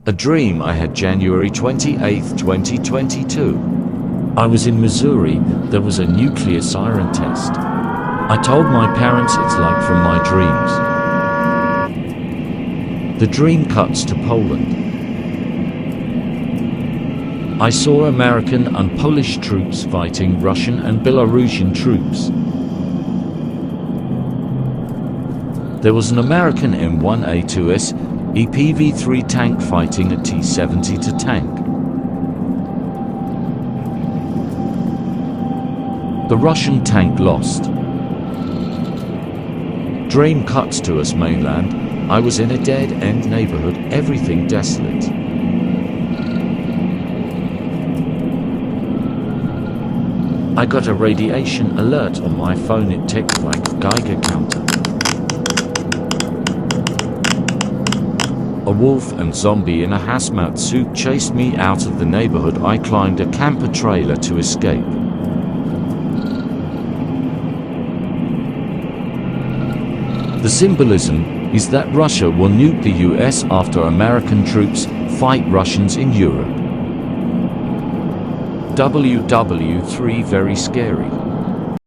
A dream I had January 28, 2022. I was in Missouri. There was a nuclear siren test. I told my parents it's like from my dreams. The dream cuts to Poland. I saw American and Polish troops fighting Russian and Belarusian troops. There was an American M1A2S EPV-3 tank fighting a T-72 tank. The Russian tank lost. Dream cuts to us mainland. I was in a dead-end neighborhood, everything desolate. I got a radiation alert on my phone. It ticked like a Geiger counter. A wolf and zombie in a hazmat suit chased me out of the neighborhood. I climbed a camper trailer to escape. The symbolism is that Russia will nuke the US after American troops fight Russians in Europe. WW3 very scary.